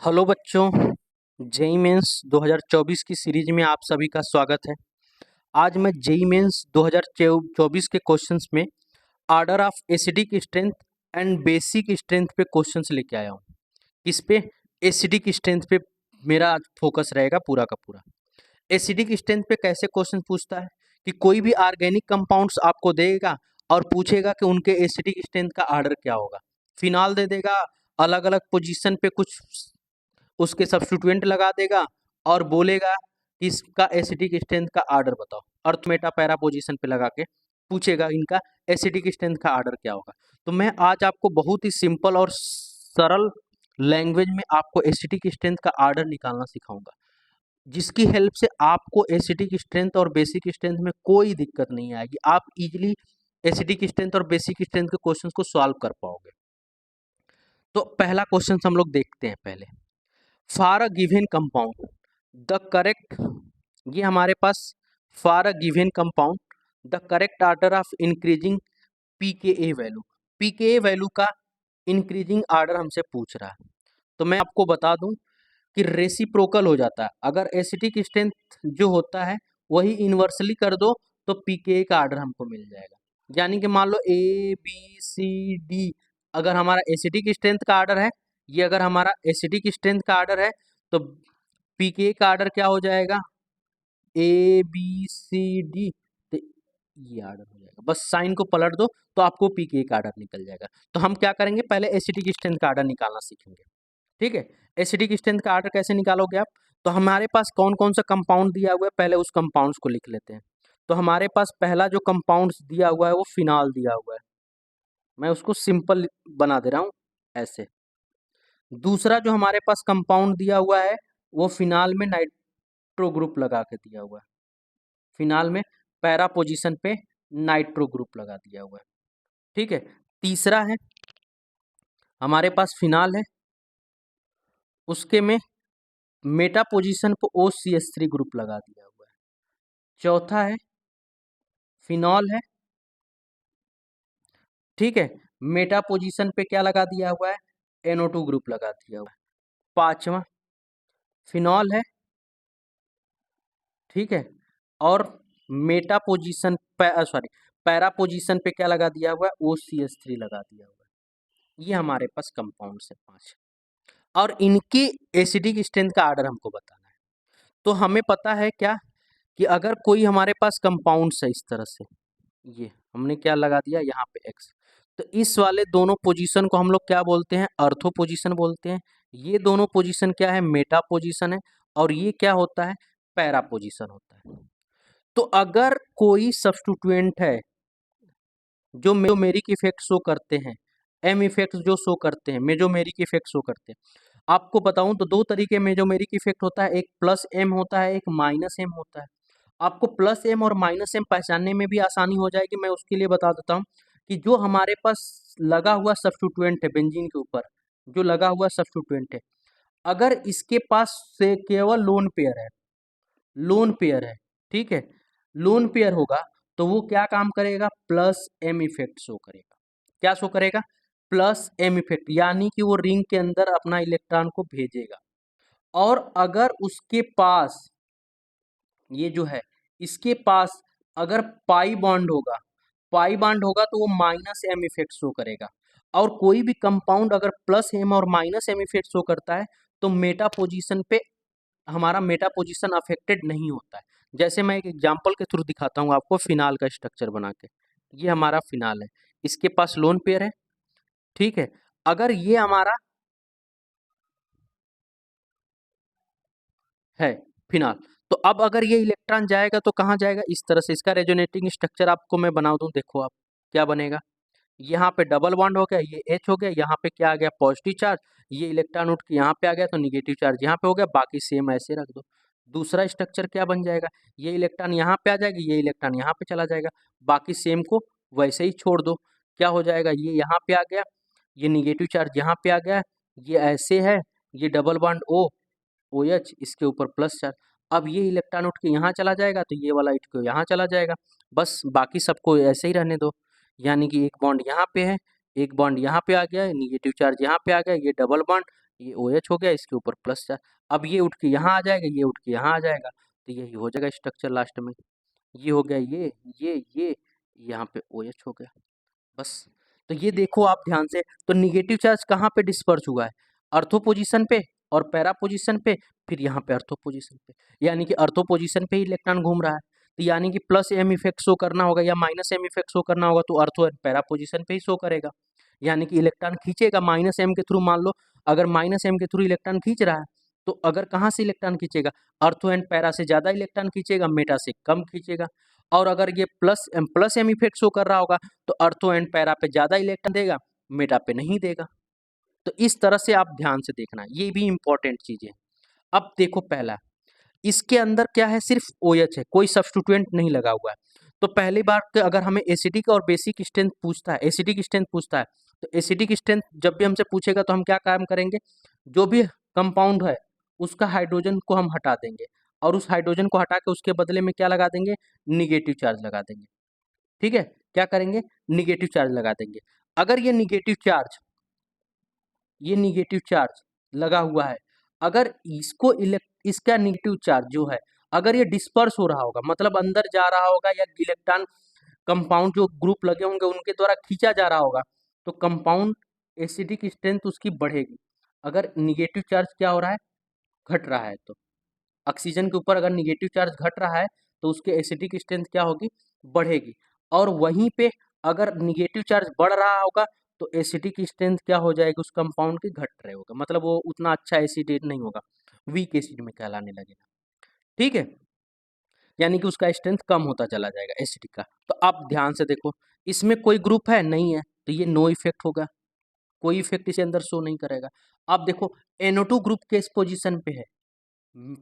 Hello बच्चों, JEE mains 2024 की series में आप सभी का स्वागत है। आज मैं जेई मेंस 2024 के क्वेश्चंस में order of acidic strength and basic strength पे क्वेश्चंस लेके आया हूँ। इस पे एसिडिक स्ट्रेंथ पे मेरा आज फोकस रहेगा पूरा का पूरा। एसिडिक स्ट्रेंथ पे कैसे क्वेश्चन पूछता है कि कोई भी ऑर्गेनिक कंपाउंड्स आपको देगा और पूछेगा कि उनके एसिडिक स्ट्रेंथ का ऑर्डर क्या होगा। फिनाल दे देगा, अलग अलग पोजीशन पे कुछ उसके सब्स्टिट्यूएंट लगा देगा और बोलेगा कि इसका एसिडिक स्ट्रेंथ का ऑर्डर बताओ। अर्थ मेटा पैरा पोजीशन पे लगा के पूछेगा इनका एसिडिक स्ट्रेंथ का ऑर्डर क्या होगा। तो मैं आज आपको बहुत ही सिंपल और सरल लैंग्वेज में आपको एसिडिक स्ट्रेंथ का ऑर्डर निकालना सिखाऊंगा, जिसकी हेल्प से आपको एसिडिक स्ट्रेंथ और बेसिक स्ट्रेंथ में कोई दिक्कत नहीं आएगी। आप इजीली एसिडिक स्ट्रेंथ और बेसिक स्ट्रेंथ के क्वेश्चंस को सॉल्व कर पाओगे। तो पहला क्वेश्चन हम लोग देखते हैं पहले। For a given compound the correct, ये हमारे पास for a given compound the correct order of increasing pKa value, pKa value का इंक्रीजिंग ऑर्डर हमसे पूछ रहा है। तो मैं आपको बता दूं कि रेसिप्रोकल हो जाता है। अगर एसिडिक स्ट्रेंथ जो होता है वही इन्वर्सली कर दो तो पीकेए का ऑर्डर हमको मिल जाएगा। यानी कि मान लो ए बी सी डी अगर हमारा एसिडिक स्ट्रेंथ का ऑर्डर है, ये अगर हमारा एसिडिक स्ट्रेंथ का ऑर्डर है तो पीके का ऑर्डर क्या हो जाएगा, ए बी सी डी। तो ये ऑर्डर हो जाएगा, बस साइन को पलट दो तो आपको पीके का ऑर्डर निकल जाएगा। तो हम क्या करेंगे, पहले एसिडिक स्ट्रेंथ का ऑर्डर निकालना सीखेंगे। ठीक है, एसिडिक स्ट्रेंथ का ऑर्डर कैसे निकालोगे आप। तो हमारे पास कौन कौन सा कंपाउंड दिया हुआ है, पहले उस कंपाउंड्स को लिख लेते हैं। तो हमारे पास पहला जो कंपाउंड दिया हुआ है वो फिनॉल दिया हुआ है, मैं उसको सिंपल बना दे रहा हूँ ऐसे। दूसरा जो हमारे पास कंपाउंड दिया हुआ है वो फिनाल में नाइट्रो ग्रुप लगा के दिया हुआ है, फिनाल में पैरा पोजीशन पे नाइट्रो ग्रुप लगा दिया हुआ है। ठीक है, तीसरा है हमारे पास फिनाल है, उसके में मेटा पोजीशन पे OCH3 ग्रुप लगा दिया हुआ है। चौथा है फिनॉल है, ठीक है, मेटा पोजीशन पे क्या लगा दिया हुआ है, NO2 ग्रुप लगा दिया हुआ है। पांचवा फिनॉल है, ठीक है, और Meta position sorry para position पे क्या लगा दिया हुआ है, OCH3 लगा दिया हुआ है। ये हमारे पास कंपाउंड है 5, और इनकी एसिडिक स्ट्रेंथ का ऑर्डर हमको बताना है। तो हमें पता है क्या कि अगर कोई हमारे पास कंपाउंड्स है इस तरह से, ये हमने क्या लगा दिया यहाँ पे X, तो इस वाले दोनों पोजीशन को हम लोग क्या बोलते हैं, अर्थो पोजीशन बोलते हैं। ये दोनों पोजीशन क्या है, मेटा पोजीशन है, और ये क्या होता है, पैरा पोजीशन होता है। तो अगर कोई सब्स्टिट्यूएंट है जो मेजोमेरिक इफेक्ट शो करते हैं, एम इफेक्ट जो शो करते हैं, मेजोमेरिक इफेक्ट शो करते हैं। आपको बताऊं तो दो तरीके मेजोमेरिक इफेक्ट होता है, एक प्लस एम होता है, एक माइनस एम होता है। आपको प्लस एम और माइनस एम पहचानने में भी आसानी हो जाएगी, मैं उसके लिए बता देता हूँ कि जो हमारे पास लगा हुआ सब्स्टिट्यूएंट है बेंजीन के ऊपर, जो लगा हुआ सब्स्टिट्यूएंट है, अगर इसके पास से केवल लोन पेयर है, लोन पेयर है, ठीक है, लोन पेयर होगा तो वो क्या काम करेगा, प्लस एम इफेक्ट शो करेगा। क्या शो करेगा, प्लस एम इफेक्ट, यानी कि वो रिंग के अंदर अपना इलेक्ट्रॉन को भेजेगा। और अगर उसके पास ये जो है, इसके पास अगर पाई बॉन्ड होगा, पाई बॉन्ड होगा तो वो माइनस एम इफेक्ट शो करेगा। और कोई भी कंपाउंड अगर प्लस एम और माइनस एम इफेक्ट शो करता है तो मेटा पोजीशन पे हमारा मेटा पोजीशन अफेक्टेड नहीं होता है। जैसे मैं एक एग्जांपल के थ्रू दिखाता हूँ आपको फिनाल का स्ट्रक्चर बना के। ये हमारा फिनाल है, इसके पास लोन पेयर है, ठीक है। अगर ये हमारा है फिनाल, तो अब अगर ये इलेक्ट्रॉन जाएगा तो कहाँ जाएगा, इस तरह से। इसका रेजोनेटिंग स्ट्रक्चर आपको मैं बना दूं, देखो आप क्या बनेगा। यहाँ पे डबल बॉन्ड हो गया, ये H हो गया, यहाँ पे क्या आ गया, पॉजिटिव चार्ज, ये इलेक्ट्रॉन उठ के यहाँ पे आ गया तो निगेटिव चार्ज यहाँ पे हो गया, बाकी सेम ऐसे रख दो। दूसरा स्ट्रक्चर क्या बन जाएगा, ये इलेक्ट्रॉन यहाँ पे आ जाएगी, ये इलेक्ट्रॉन यहाँ पे चला जाएगा, बाकी सेम को वैसे ही छोड़ दो। क्या हो जाएगा, ये यहाँ पे आ गया, ये निगेटिव चार्ज यहाँ पे आ गया, ये ऐसे है, ये डबल बॉन्ड OH, इसके ऊपर प्लस चार्ज। अब ये इलेक्ट्रॉन उठ के यहाँ चला जाएगा तो ये वाला उठ के यहाँ चला जाएगा, बस बाकी सबको ऐसे ही रहने दो। यानी कि एक बॉन्ड यहाँ पे है, एक बॉन्ड यहाँ पे आ गया, निगेटिव चार्ज यहाँ पे आ गया, ये डबल बॉन्ड, ये OH हो गया, इसके ऊपर प्लस चार्ज। अब ये उठ के यहाँ आ जाएगा, ये उठ के यहाँ आ जाएगा, तो यही हो जाएगा स्ट्रक्चर लास्ट में। ये हो गया, ये यहाँ पे OH हो गया, बस। तो ये देखो आप ध्यान से, तो निगेटिव चार्ज कहाँ पे डिस्पर्स हुआ है? अर्थो पोजीशन पे और पैरा पोजीशन पे, फिर यहाँ पे अर्थो पोजीशन पे, यानी कि अर्थो पोजीशन पे ही इलेक्ट्रॉन घूम रहा है। तो यानी कि प्लस एम इफेक्ट शो करना होगा या माइनस एम इफेक्ट शो करना होगा, तो अर्थो एंड पैरा पोजीशन पे ही शो करेगा। यानी कि इलेक्ट्रॉन खींचेगा माइनस एम के थ्रू। मान लो अगर माइनस एम के थ्रू इलेक्ट्रॉन खींच रहा है, तो अगर कहाँ से इलेक्ट्रॉन खींचेगा? अर्थो एंड पैरा से ज़्यादा इलेक्ट्रॉन खींचेगा, मेटा से कम खींचेगा। और अगर ये प्लस एम इफेक्ट शो कर रहा होगा, तो अर्थो एंड पैरा पे ज़्यादा इलेक्ट्रॉन देगा, मेटा पे नहीं देगा। तो इस तरह से आप ध्यान से देखना, ये भी इंपॉर्टेंट चीज़ है। अब देखो पहला, इसके अंदर क्या है? सिर्फ OH है, कोई सब्स्टिट्यूएंट नहीं लगा हुआ है। तो पहली बार तो अगर हमें एसिडिक और बेसिक स्ट्रेंथ पूछता है, एसिडिक स्ट्रेंथ पूछता है, तो एसिडिक स्ट्रेंथ जब भी हमसे पूछेगा तो हम क्या काम करेंगे? जो भी कंपाउंड है उसका हाइड्रोजन को हम हटा देंगे, और उस हाइड्रोजन को हटा के उसके बदले में क्या लगा देंगे? निगेटिव चार्ज लगा देंगे। ठीक है, क्या करेंगे? निगेटिव चार्ज लगा देंगे। अगर ये निगेटिव चार्ज लगा हुआ है, अगर इसका निगेटिव चार्ज जो है, अगर ये डिस्पर्स हो रहा होगा, मतलब अंदर जा रहा होगा, या इलेक्ट्रॉन कंपाउंड जो ग्रुप लगे होंगे उनके द्वारा खींचा जा रहा होगा, तो कंपाउंड एसिडिक स्ट्रेंथ उसकी बढ़ेगी। अगर निगेटिव चार्ज क्या हो रहा है? घट रहा है। तो ऑक्सीजन के ऊपर अगर निगेटिव चार्ज घट रहा है, तो उसके एसिडिक स्ट्रेंथ क्या होगी? बढ़ेगी। और वहीं पे अगर निगेटिव चार्ज बढ़ रहा होगा, तो एसिडिक स्ट्रेंथ क्या हो जाएगी? उस कंपाउंड की घट रहे होगा, मतलब वो उतना अच्छा एसिड नहीं होगा, वीक एसिड में कहलाने लगेगा। ठीक है, यानी कि उसका स्ट्रेंथ कम होता चला जाएगा एसिडिक का। तो आप ध्यान से देखो, इसमें कोई ग्रुप है नहीं है, तो ये नो इफेक्ट होगा, कोई इफेक्ट इसे अंदर शो नहीं करेगा। अब देखो NO2 ग्रुप किस पोजीशन पे है?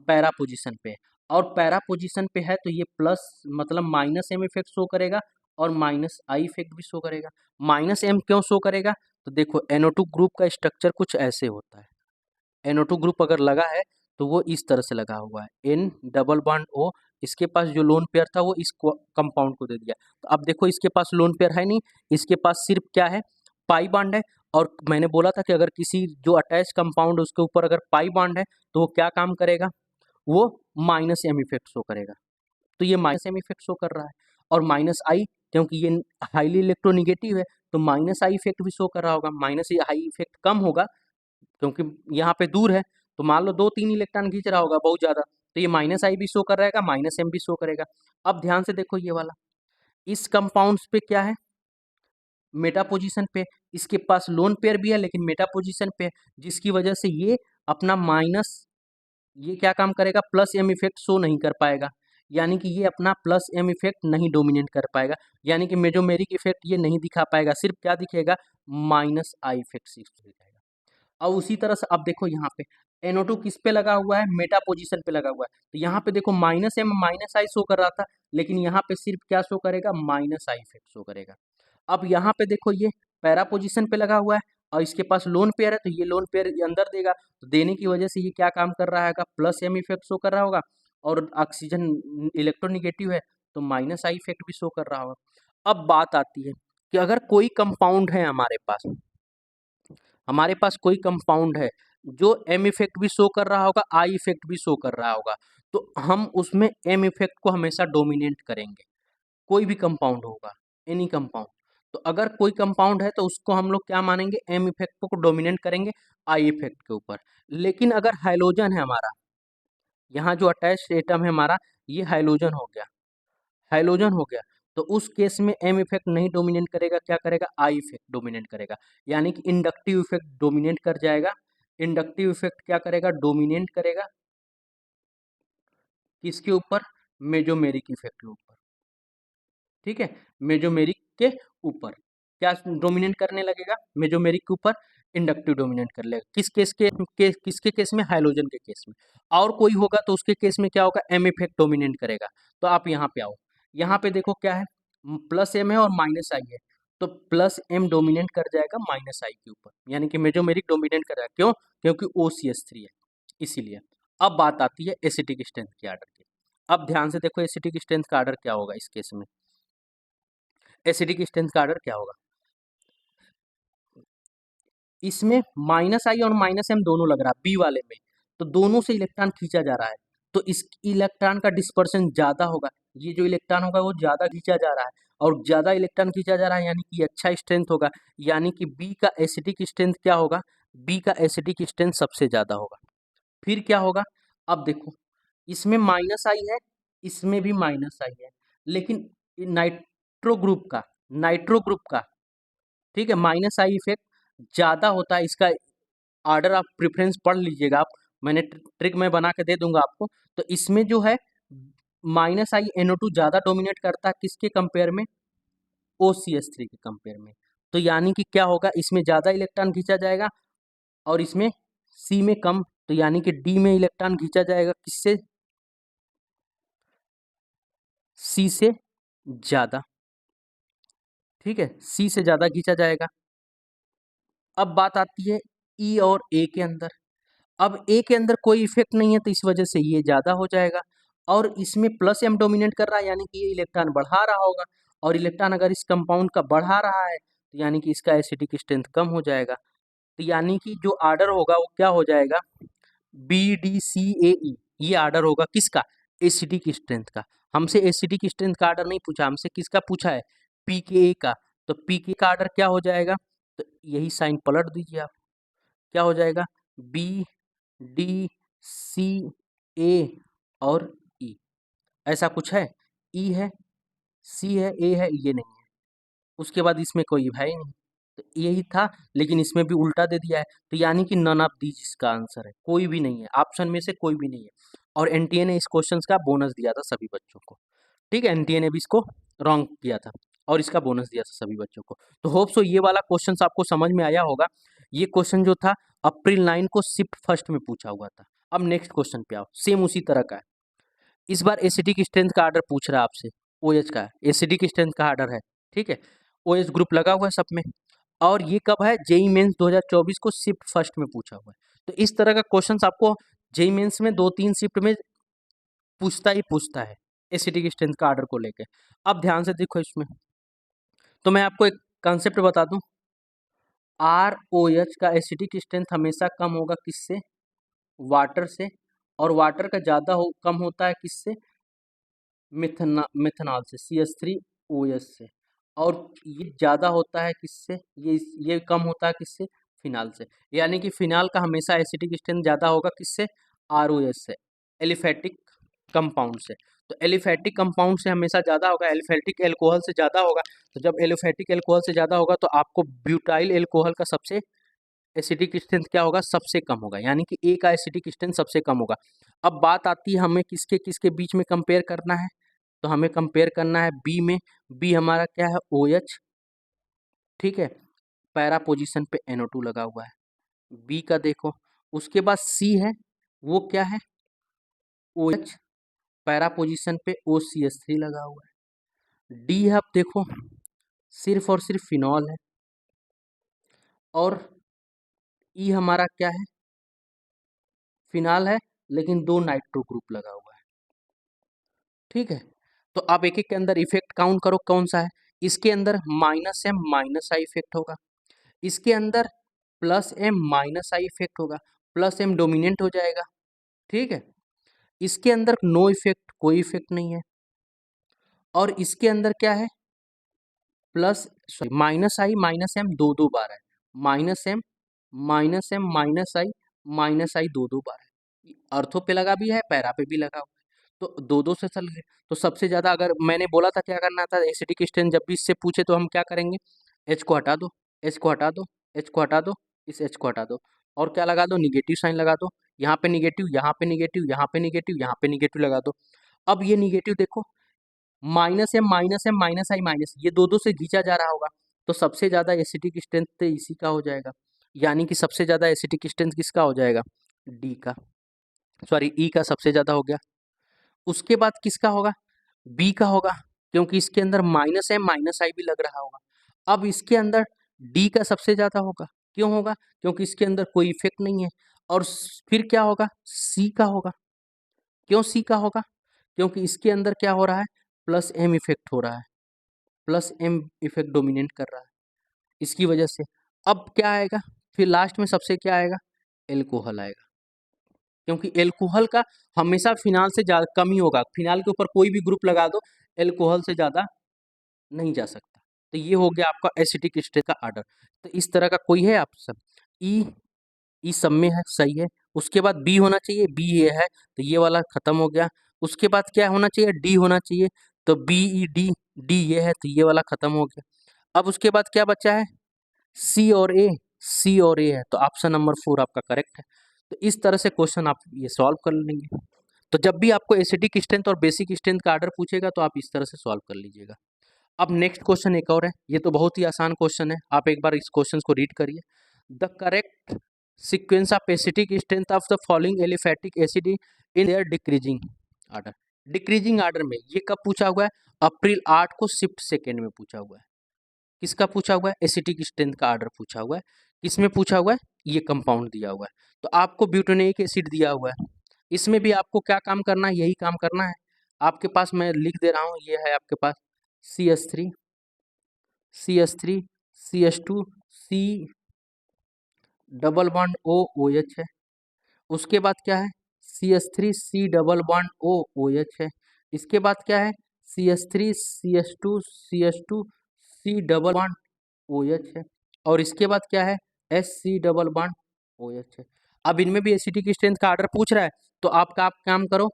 पैरा पोजीशन पे है। और पैरा पोजीशन पे है, तो ये प्लस मतलब माइनस एम इफेक्ट शो करेगा, और माइनस आई इफेक्ट भी शो करेगा। माइनस एम क्यों शो करेगा? तो देखो NO2 ग्रुप का स्ट्रक्चर कुछ ऐसे होता है। NO2 ग्रुप अगर लगा है, तो वो इस तरह से लगा हुआ है, N डबल बॉन्ड O। इसके पास जो लोन पेयर था वो इस कंपाउंड को दे दिया। तो अब देखो इसके पास लोन पेयर है नहीं, इसके पास सिर्फ क्या है? पाई बॉन्ड है। और मैंने बोला था कि अगर किसी जो अटैच कंपाउंड उसके ऊपर अगर पाई बॉन्ड है, तो वो क्या काम करेगा? वो माइनस एम इफेक्ट शो करेगा। तो ये माइनस एम इफेक्ट शो कर रहा है। और माइनस आई, क्योंकि ये हाईली इलेक्ट्रोनिगेटिव है, तो माइनस आई इफेक्ट भी शो कर रहा होगा। माइनस आई इफेक्ट कम होगा, क्योंकि यहाँ पे दूर है, तो मान लो 2-3 इलेक्ट्रॉन खींच रहा होगा बहुत ज़्यादा, तो ये माइनस आई भी शो कर रहेगा, माइनस एम भी शो करेगा। अब ध्यान से देखो ये वाला, इस कंपाउंड्स पे क्या है? मेटा पोजीशन पे। इसके पास लोन पेयर भी है, लेकिन मेटा पोजीशन पे है, जिसकी वजह से ये अपना माइनस, ये क्या काम करेगा? प्लस एम इफेक्ट शो नहीं कर पाएगा। यानी कि ये अपना प्लस एम इफेक्ट नहीं डोमिनेट कर पाएगा, यानी कि मेजोमेरिक इफेक्ट ये नहीं दिखा पाएगा, सिर्फ क्या दिखेगा? माइनस आई इफेक्ट सिर्फ दिखाएगा। और उसी तरह से अब देखो यहाँ पे NO2 किस पे लगा हुआ है? मेटा पोजीशन पे लगा हुआ है। तो यहाँ पे देखो minus M minus I show कर रहा था, लेकिन यहाँ पे सिर्फ क्या शो करेगा? माइनस आई इफेक्ट शो करेगा। अब यहाँ पे देखो ये पैरा पोजीशन पे लगा हुआ है, और इसके पास लोन पेयर है, तो ये लोन पेयर अंदर देगा, तो देने की वजह से ये क्या काम कर रहा है? प्लस एम इफेक्ट शो कर रहा होगा। और ऑक्सीजन इलेक्ट्रोनिगेटिव है, तो माइनस आई इफेक्ट भी शो कर रहा होगा। अब बात आती है कि अगर कोई कंपाउंड है हमारे पास कोई कंपाउंड है जो एम इफेक्ट भी शो कर रहा होगा, आई इफेक्ट भी शो कर रहा होगा, तो हम उसमें एम इफेक्ट को हमेशा डोमिनेट करेंगे। कोई भी कंपाउंड होगा, एनी कंपाउंड। तो अगर कोई कंपाउंड है, तो उसको हम लोग क्या मानेंगे? एम इफेक्ट को डोमिनेट करेंगे आई इफेक्ट के ऊपर। लेकिन अगर हाइलोजन है हमारा, यहाँ जो अटैच एटम है हमारा, ये हाइलोजन हो गया, तो उस केस में एम इफेक्ट नहीं डोमिनेट करेगा, क्या करेगा? आई इफेक्ट डोमिनेट करेगा। यानी कि इंडक्टिव इफेक्ट डोमिनेट कर जाएगा। इंडक्टिव इफेक्ट क्या करेगा? डोमिनेट करेगा किसके ऊपर? मेजोमेरिक इफेक्ट के ऊपर। ठीक है, मेजोमेरिक के ऊपर क्या डोमिनेट करने लगेगा? मेजोमेरिक के ऊपर इंडक्टिव डोमिनेट कर लेगा। किस केस किसके केस में? हाइलोजन के केस में। और कोई होगा तो उसके केस में क्या होगा? एम इफेक्ट डोमिनेट करेगा। तो आप यहाँ पे आओ, यहाँ पे देखो क्या है? प्लस एम है और माइनस आई है, तो प्लस एम डोमिनेट कर जाएगा माइनस आई के ऊपर, यानी कि मेजोमेरिक डोमिनेट कर जाएगा। क्यों? क्योंकि OCH3 है, इसीलिए। अब बात आती है एसिटिक स्ट्रेंथ के आर्डर की। अब ध्यान से देखो एसिटिक स्ट्रेंथ का आर्डर क्या होगा इस केस में। एसिडिक स्ट्रेंथ का आर्डर क्या होगा? इसमें माइनस आई और माइनस एम दोनों लग रहा है बी वाले में, तो दोनों से इलेक्ट्रॉन खींचा जा रहा है, तो इस इलेक्ट्रॉन का डिस्पर्सन ज्यादा होगा, ये जो इलेक्ट्रॉन होगा वो ज्यादा खींचा जा रहा है, और ज्यादा इलेक्ट्रॉन खींचा जा रहा है यानी कि अच्छा स्ट्रेंथ होगा, यानी कि बी का एसिडिक स्ट्रेंथ क्या होगा, बी का एसिडिक स्ट्रेंथ सबसे ज्यादा होगा। फिर क्या होगा, अब देखो इसमें माइनस आई है, इसमें भी माइनस आई है, लेकिन नाइट्रो ग्रुप का ठीक है माइनस आई इफेक्ट ज्यादा होता है। इसका ऑर्डर आप प्रेफरेंस पढ़ लीजिएगा आप, मैंने ट्रिक में बना के दे दूंगा आपको। तो इसमें जो है माइनस आई NO2 ज्यादा डोमिनेट करता है किसके कंपेयर में, OCH3 के कंपेयर में। तो यानी कि क्या होगा, इसमें ज्यादा इलेक्ट्रॉन खींचा जाएगा और इसमें सी में कम, तो यानी कि डी में इलेक्ट्रॉन खींचा जाएगा किससे, सी से ज्यादा, ठीक है सी से ज्यादा खींचा जाएगा। अब बात आती है ई और ए के अंदर। अब ए के अंदर कोई इफेक्ट नहीं है तो इस वजह से ये ज्यादा हो जाएगा, और इसमें प्लस एम डोमिनेट कर रहा है यानी कि ये इलेक्ट्रॉन बढ़ा रहा होगा, और इलेक्ट्रॉन अगर इस कंपाउंड का बढ़ा रहा है तो यानी कि इसका एसिडिक स्ट्रेंथ कम हो जाएगा। तो यानी कि जो आर्डर होगा वो क्या हो जाएगा, BDCAE, ये आर्डर होगा किसका, एसिडिक स्ट्रेंथ का। हमसे एसिडिक स्ट्रेंथ का आर्डर नहीं पूछा, हमसे किसका पूछा है, पीके का। तो पीके का आर्डर क्या हो जाएगा, तो यही साइन पलट दीजिए आप, क्या हो जाएगा, BDCA और ई, ऐसा कुछ है, ई है, सी है, ए है, ये नहीं है, उसके बाद इसमें कोई है ही नहीं, तो यही था, लेकिन इसमें भी उल्टा दे दिया है, तो यानी कि नन ऑफ दीज इसका आंसर है, कोई भी नहीं है, ऑप्शन में से कोई भी नहीं है। और एनटीए ने इस क्वेश्चन का बोनस दिया था सभी बच्चों को, ठीक है एनटीए ने भी इसको रॉन्ग किया था और इसका बोनस दिया था सभी बच्चों को। तो होप सो ये वाला क्वेश्चन आपको समझ में आया होगा। ये क्वेश्चन जो था अप्रैल 9 को शिफ्ट फर्स्ट में पूछा हुआ था। अब नेक्स्ट क्वेश्चन पे आओ, सेम उसी तरह का है, इस बार एसिडिक स्ट्रेंथ का आर्डर पूछ रहा है आपसे, OH का एसिडिक स्ट्रेंथ का आर्डर है, ठीक है OH ग्रुप लगा हुआ है सब में, और ये कब है, जेई मेंस 2024 को शिफ्ट फर्स्ट में पूछा हुआ है। तो इस तरह का क्वेश्चंस आपको जेई मेंस में 2-3 शिफ्ट में पूछता ही पूछता है एसिडिक स्ट्रेंथ का आर्डर को लेकर। अब ध्यान से देखो इसमें, तो मैं आपको एक कंसेप्ट बता दूं, ROH का एसिडिक स्ट्रेंथ हमेशा कम होगा किससे, वाटर से, और वाटर का ज्यादा कम होता है किससे, मिथनॉल से, CH3OH से, और ये ज्यादा होता है किससे, ये कम होता है किससे, फिनाल से। यानी कि फिनाल का हमेशा एसिडिक स्ट्रेंथ ज्यादा होगा किससे, ROH से, एलिफेटिक कंपाउंड से। तो एलिफेटिक कंपाउंड से हमेशा ज्यादा होगा, एलिफेटिक एल्कोहल से ज्यादा होगा। तो जब एलिफेटिक एल्कोहल से ज्यादा होगा तो आपको ब्यूटाइल एल्कोहल का सबसे एसिडिक स्ट्रेंथ क्या होगा, सबसे कम होगा, यानी कि ए का एसिडिक स्ट्रेंथ सबसे कम होगा। अब बात आती है हमें किसके किसके बीच में कंपेयर करना है, तो हमें कंपेयर करना है बी में, बी हमारा क्या है, OH, ठीक है पैरा पोजीशन पे NO2 लगा हुआ है, बी का देखो। उसके बाद सी है, वो क्या है, OH पैरा पोजीशन पे OCH3 लगा हुआ है। डी है, अब देखो सिर्फ और सिर्फ फिनॉल है, और ई हमारा क्या है, फिनाल है, लेकिन 2 नाइट्रो ग्रुप लगा हुआ है, ठीक है। तो आप एक एक के अंदर इफेक्ट काउंट करो कौन सा है, इसके अंदर minus M minus I effect होगा, इसके अंदर plus M minus I effect होगा, प्लस एम डोमिनेंट हो जाएगा, ठीक है। इसके अंदर नो इफेक्ट, कोई इफेक्ट नहीं है, और इसके अंदर क्या है, प्लस सॉरी माइनस एम दो दो बार है, minus M minus M minus I दो दो बार है, अर्थो पे लगा भी है, पैरा पे भी लगा हुआ है, तो दो दो से चल गए। तो सबसे ज्यादा, अगर मैंने बोला था क्या करना था, एसिडिक स्ट्रेंथ जब भी इससे पूछे तो हम क्या करेंगे, H को हटा दो, H को हटा दो, H को हटा दो, इस H को हटा दो, और क्या लगा दो, निगेटिव साइन लगा दो, यहाँ पे निगेटिव, यहाँ पे निगेटिव, यहाँ पे निगेटिव, यहाँ पे निगेटिव लगा दो। अब ये निगेटिव देखो, माइनस एम माइनस आई माइनस, ये दो दो से खींचा जा रहा होगा, तो सबसे ज्यादा एसिडिक स्ट्रेंथ इसी का हो जाएगा, यानी कि सबसे ज्यादा एसिडिक स्ट्रेंथ किसका हो जाएगा, डी का, सॉरी ई का सबसे ज्यादा हो गया। उसके बाद किसका होगा, बी का होगा, क्योंकि इसके अंदर माइनस एम माइनस आई भी लग रहा होगा। अब इसके अंदर डी का सबसे ज्यादा होगा, क्यों होगा, क्योंकि इसके अंदर कोई इफेक्ट नहीं है। और फिर क्या होगा, सी का होगा, क्यों सी का होगा, क्योंकि इसके अंदर क्या हो रहा है, प्लस एम इफेक्ट हो रहा है, प्लस एम इफेक्ट डोमिनेट कर रहा है, इसकी वजह से। अब क्या आएगा, फिर लास्ट में सबसे क्या आएगा, एल्कोहल आएगा, क्योंकि एल्कोहल का हमेशा फिनाल से ज़्यादा कम ही होगा। फिनाल के ऊपर कोई भी ग्रुप लगा दो, एल्कोहल से ज़्यादा नहीं जा सकता। तो ये हो गया आपका एसिटिक स्ट्रेंथ का आर्डर। तो इस तरह का कोई है ऑप्शन, ई सब में है, सही है। उसके बाद बी होना चाहिए, बी ये है, तो ये वाला खत्म हो गया। उसके बाद क्या होना चाहिए, डी होना चाहिए, तो बी ई डी, डी ये है, तो ये वाला खत्म हो गया। अब उसके बाद क्या बचा है, सी और ए, सी और ए है, तो ऑप्शन नंबर 4 आपका करेक्ट है। तो इस तरह से क्वेश्चन आप ये सॉल्व कर लेंगे। तो जब भी आपको एसिडिक स्ट्रेंथ और बेसिक स्ट्रेंथ का आर्डर पूछेगा तो आप इस तरह से सॉल्व कर लीजिएगा। अब नेक्स्ट क्वेश्चन एक और है, ये तो बहुत ही आसान क्वेश्चन है, आप एक बार इस क्वेश्चन को रीड करिए। The correct sequence of acidic strength of the following aliphatic acid in their decreasing order. Decreasing order में ये कब पूछा हुआ है, अप्रैल 8 को शिफ्ट सेकेंड में पूछा हुआ है। किसका पूछा हुआ है, एसिटिक स्ट्रेंथ का आर्डर पूछा हुआ है। किसमें पूछा हुआ है, ये कंपाउंड दिया हुआ है। तो आपको ब्यूटेनिक एसिड दिया हुआ है, इसमें भी आपको क्या काम करना है, यही काम करना है। आपके पास मैं लिख दे रहा हूँ, ये है आपके पास CH3 CH3 CH2 C double bond O OH है। उसके बाद क्या है, CH3 C double bond O OH है। इसके बाद क्या है, CH3 CH2 CH2 C double bond OH है। और इसके बाद क्या है, SC डबल बॉन्ड OH है। अब इनमें भी एसिटिक स्ट्रेंथ का आर्डर पूछ रहा है, तो आप काम करो,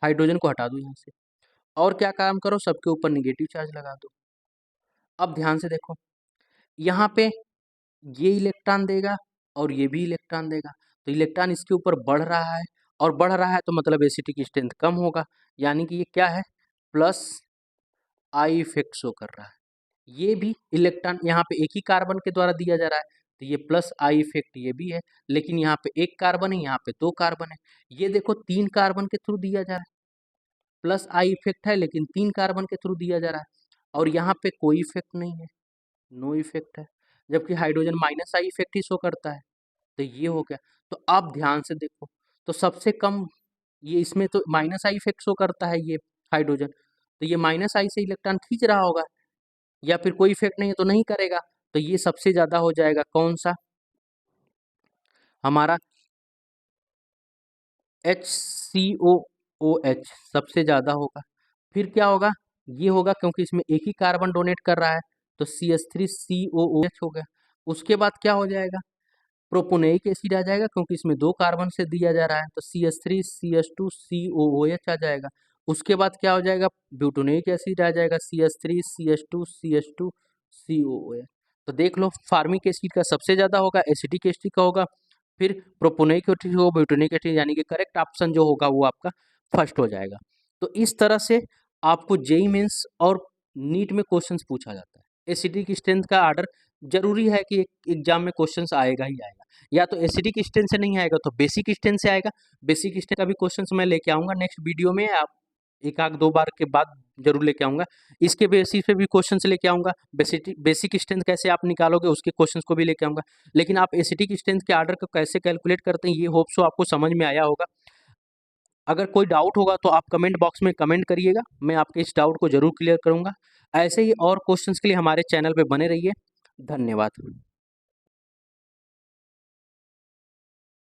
हाइड्रोजन को हटा दो यहाँ से, और क्या काम करो, सबके ऊपर निगेटिव चार्ज लगा दो। अब ध्यान से देखो, यहाँ पे ये इलेक्ट्रॉन देगा और ये भी इलेक्ट्रॉन देगा, तो इलेक्ट्रॉन इसके ऊपर बढ़ रहा है, और बढ़ रहा है तो मतलब एसिटिक स्ट्रेंथ कम होगा, यानी कि ये क्या है, प्लस आई इफेक्ट शो कर रहा है। ये भी इलेक्ट्रॉन यहाँ पे एक ही कार्बन के द्वारा दिया जा रहा है, तो ये प्लस आई इफेक्ट ये भी है, लेकिन यहाँ पे एक कार्बन है, यहाँ पे 2 कार्बन है। ये देखो 3 कार्बन के थ्रू दिया जा रहा है, प्लस आई इफेक्ट है लेकिन 3 कार्बन के थ्रू दिया जा रहा है, और यहाँ पे कोई इफेक्ट नहीं है, नो इफेक्ट है, जबकि hydrogen minus I effect he show करता है। तो ये हो गया। तो आप ध्यान से देखो, तो सबसे कम ये इसमें तो माइनस आई इफेक्ट शो करता है ये हाइड्रोजन, तो ये माइनस आई से इलेक्ट्रॉन खींच रहा होगा, या फिर कोई इफेक्ट नहीं है तो नहीं करेगा। तो ये सबसे ज्यादा हो जाएगा कौन सा, हमारा HCOOH सबसे ज्यादा होगा। फिर क्या होगा, ये होगा क्योंकि इसमें एक ही कार्बन डोनेट कर रहा है, तो CH3COOH हो गया। उसके बाद क्या हो जाएगा, प्रोपोनेइक एसिड आ जाएगा, क्योंकि इसमें 2 कार्बन से दिया जा रहा है, तो CH3CH2COOH आ जाएगा। उसके बाद क्या हो जाएगा, ब्यूटोनिक एसिड आ जाएगा, CH3CH2CH2COOH। तो देख लो, फार्मिक एसिड का सबसे ज्यादा होगा, एसिटिक एसिड का होगा, फिर प्रोपोनिक एसिड हो, ब्यूटोनिक एसिड, यानी कि करेक्ट ऑप्शन जो होगा वो आपका फर्स्ट हो जाएगा। तो इस तरह से आपको जेई मेंस और नीट में क्वेश्चंस पूछा जाता है। एसिडिक स्ट्रेंथ का आर्डर जरूरी है कि एग्जाम में क्वेश्चंस आएगा ही आएगा, या तो एसिडिक स्ट्रेंथ से नहीं आएगा तो बेसिक स्ट्रेंथ से आएगा। बेसिक स्ट्रेंथ का भी क्वेश्चंस मैं लेके आऊंगा नेक्स्ट वीडियो में, आप एक आध 2 बार के बाद जरूर लेके आऊंगा। इसके बेसिस पे भी क्वेश्चंस लेके आऊंगा, बेसिक स्ट्रेंथ कैसे आप निकालोगे उसके क्वेश्चंस को भी लेके आऊंगा। लेकिन आप एसिडिक स्ट्रेंथ के आर्डर को कैसे कैलकुलेट करते हैं, ये होप सो आपको समझ में आया होगा। अगर कोई डाउट होगा तो आप कमेंट बॉक्स में कमेंट करिएगा, मैं आपके इस डाउट को जरूर क्लियर करूंगा। ऐसे ही और क्वेश्चंस के लिए हमारे चैनल पे बने रहिए। धन्यवाद।